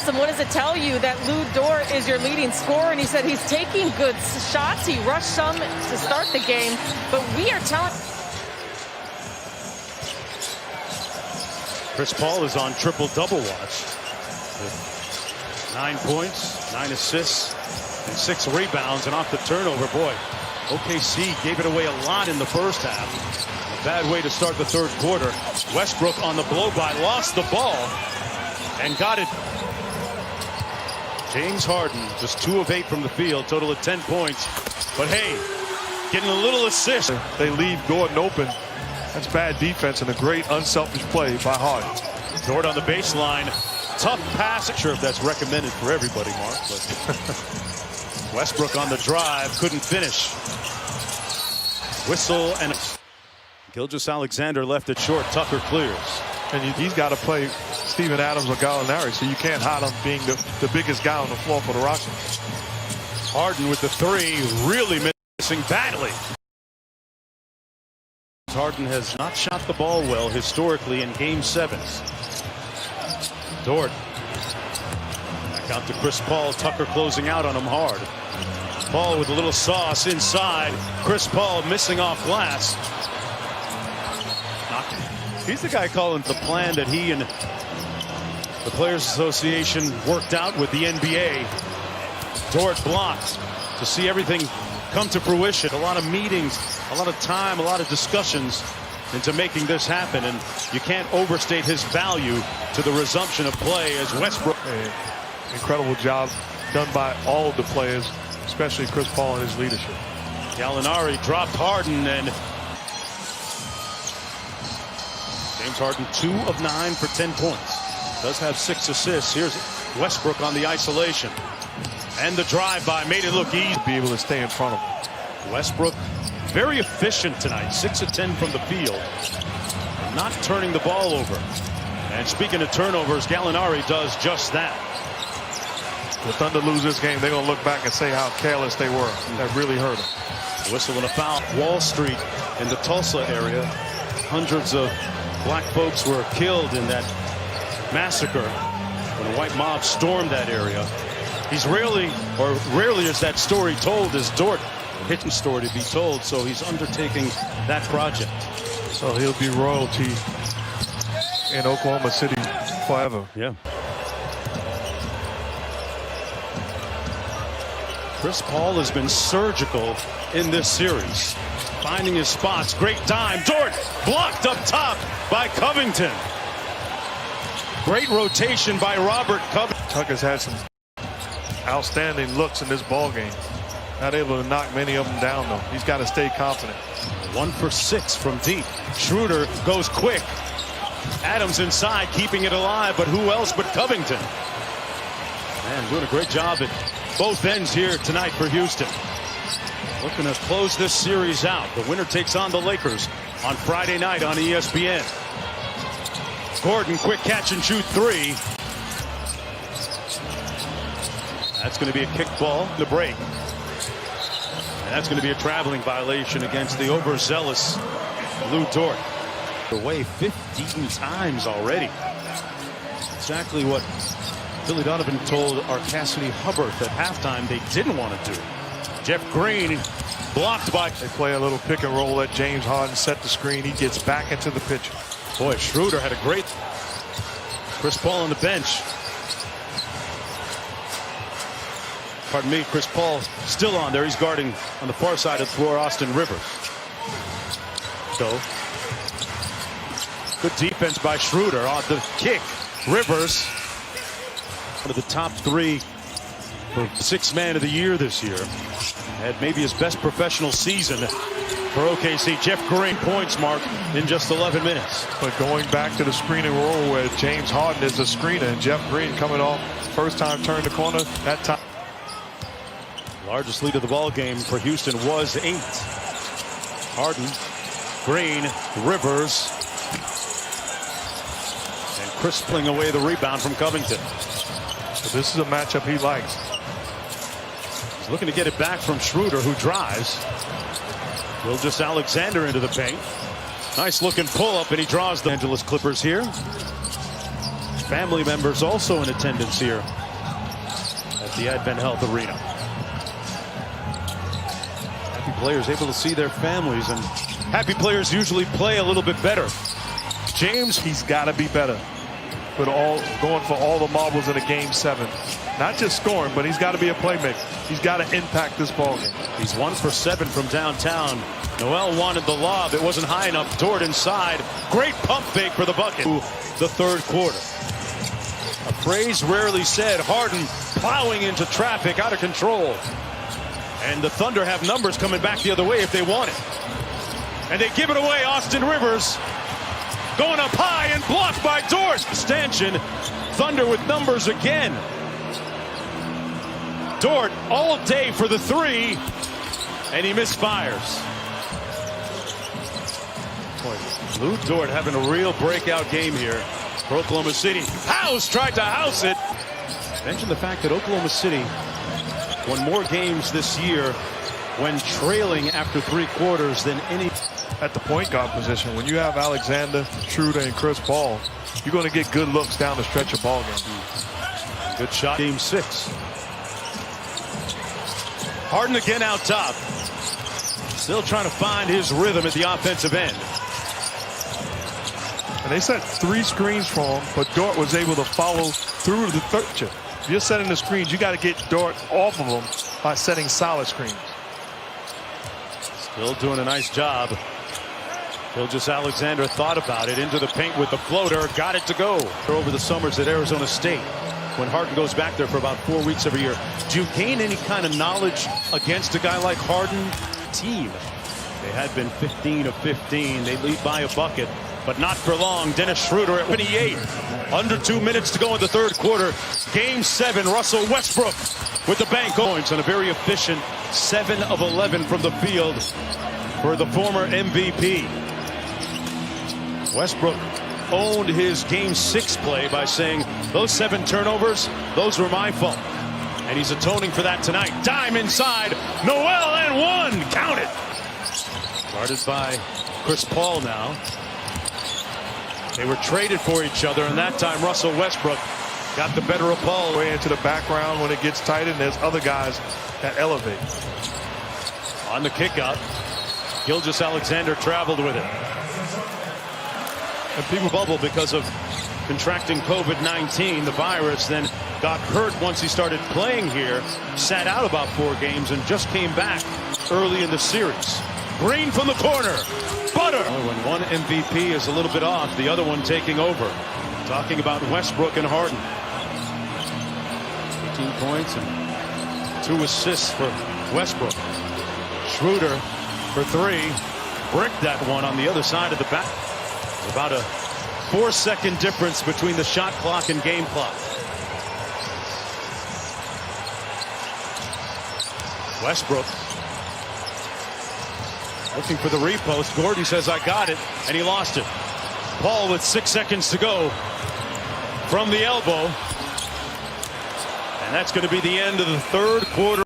asked him, what does it tell you that Lou Dort is your leading scorer? And he said he's taking good shots. He rushed some to start the game, but we are telling... Chris Paul is on triple-double watch with 9 points, 9 assists, and 6 rebounds, and off the turnover. Boy, OKC gave it away a lot in the first half. A bad way to start the third quarter. Westbrook on the blow-by, lost the ball, and got it. James Harden, just 2 of 8 from the field, total of 10 points. But hey, getting a little assist. They leave Gordon open. That's bad defense and a great unselfish play by Harden. Dort on the baseline. Tough pass. Not sure if that's recommended for everybody, Mark, but Westbrook on the drive, couldn't finish. Whistle and Gilgeous-Alexander left it short. Tucker clears. And he's got to play Steven Adams or Gallinari, so you can't hide him being the biggest guy on the floor for the Rockets. Harden with the 3, really missing badly. Harden has not shot the ball well historically in Game 7s. Dort back out to Chris Paul. Tucker closing out on him hard. Paul with a little sauce inside. Chris Paul missing off glass. He's the guy calling the plan that he and the Players Association worked out with the NBA. Dort blocked to see everything come to fruition. A lot of meetings, a lot of time, a lot of discussions into making this happen, and you can't overstate his value to the resumption of play as Westbrook. Incredible job done by all of the players, especially Chris Paul and his leadership. Gallinari dropped Harden, and James Harden 2 of 9 for 10 points. Does have 6 assists. Here's Westbrook on the isolation. And the drive-by made it look easy. Be able to stay in front of him. Westbrook very efficient tonight. 6 of 10 from the field. Not turning the ball over. And speaking of turnovers, Gallinari does just that. The Thunder lose this game, they're going to look back and say how careless they were. That really hurt them. Whistle and a foul. Wall Street in the Tulsa area. Hundreds of black folks were killed in that massacre when a white mob stormed that area. He's rarely is that story told, as Dort hitting story to be told, so he's undertaking that project. So he'll be royalty in Oklahoma City forever. Yeah. Chris Paul has been surgical in this series, finding his spots. Great dime. Dort blocked up top by Covington. Great rotation by Robert Covington. Tucker's had some outstanding looks in this ball game. Not able to knock many of them down, though. He's got to stay confident. 1 for 6 from deep. Schroeder goes quick. Adams inside, keeping it alive, but who else but Covington? Man, doing a great job at both ends here tonight for Houston. Looking to close this series out. The winner takes on the Lakers on Friday night on ESPN. Gordon, quick catch and shoot 3. That's going to be a kick ball in the break. And that's going to be a traveling violation against the overzealous Lou Dort. Away 15 times already. Exactly what Billy Donovan told our Cassidy Hubbard at halftime they didn't want to do. Jeff Green blocked by. They play a little pick and roll. Let James Harden set the screen. He gets back into the picture. Boy, Schroeder had a great. Chris Paul on the bench. Pardon me, Chris Paul still on there. He's guarding on the far side of the floor, Austin Rivers. So, good defense by Schroeder on the kick. Rivers, one of the top 3 for 6th man of the year this year. Had maybe his best professional season for OKC. Jeff Green points, Mark, in just 11 minutes. But going back to the screening role where James Harden is a screener and Jeff Green coming off first time turn the corner, that time. Largest lead of the ball game for Houston was 8. Harden, Green, Rivers, and crispling away the rebound from Covington. So this is a matchup he likes. He's looking to get it back from Schroeder, who drives. Gilgeous-Alexander into the paint. Nice looking pull up, and he draws the Angeles Clippers here. family members also in attendance here at the Advent Health Arena. Happy players able to see their families, and happy players usually play a little bit better. James, He's got to be better. But going for all the marbles in a game 7. Not just scoring, but he's got to be a playmaker. He's got to impact this ballgame. he's 1 for 7 from downtown. Noel wanted the lob. It wasn't high enough. Dort inside. Great pump fake for the bucket. The third quarter. A phrase rarely said. Harden plowing into traffic, out of control. And the Thunder have numbers coming back the other way if they want it. And they give it away. Austin Rivers going up high and blocked by Dort. Stanchion. Thunder with numbers again. Dort all day for the 3, and he misfires. Lou Dort having a real breakout game here for Oklahoma City. House tried to house it. Mention the fact that Oklahoma City won more games this year when trailing after 3 quarters than any. At the point guard position, when you have Alexander, Schroeder, and Chris Paul, you're going to get good looks down the stretch of ball game. Good shot. Game 6. Harden again out top. Still trying to find his rhythm at the offensive end. And they set 3 screens for him, but Dort was able to follow through the third. If you're setting the screens, you got to get Dort off of them by setting solid screens. Still doing a nice job. Gilgeous-Alexander thought about it, into the paint with the floater, got it to go. Over the summers at Arizona State, when Harden goes back there for about 4 weeks every year, do you gain any kind of knowledge against a guy like Harden? Team. They had been 15 of 15. They lead by a bucket, but not for long. Dennis Schroeder at 28. Under 2 minutes to go in the third quarter. Game 7, Russell Westbrook with the bank points on a very efficient 7 of 11 from the field for the former MVP. Westbrook owned his game 6 play by saying those 7 turnovers, those were my fault. And he's atoning for that tonight. Dime inside. Noel and 1. Count it. Guarded by Chris Paul now. They were traded for each other, and that time Russell Westbrook got the better of Paul. Way into the background when it gets tight, and there's other guys that elevate. On the kick out, Gilgeous-Alexander traveled with it. And people bubble because of contracting COVID-19, the virus, then got hurt once he started playing here, sat out about 4 games, and just came back early in the series. Green from the corner. Butter. Oh, when one MVP is a little bit off, the other one taking over. Talking about Westbrook and Harden. 18 points and 2 assists for Westbrook. Schroeder for 3. Bricked that one on the other side of the back. About a 4-second difference between the shot clock and game clock. Westbrook looking for the repost. Gordon says, I got it, and he lost it. Paul with 6 seconds to go from the elbow. And that's going to be the end of the third quarter.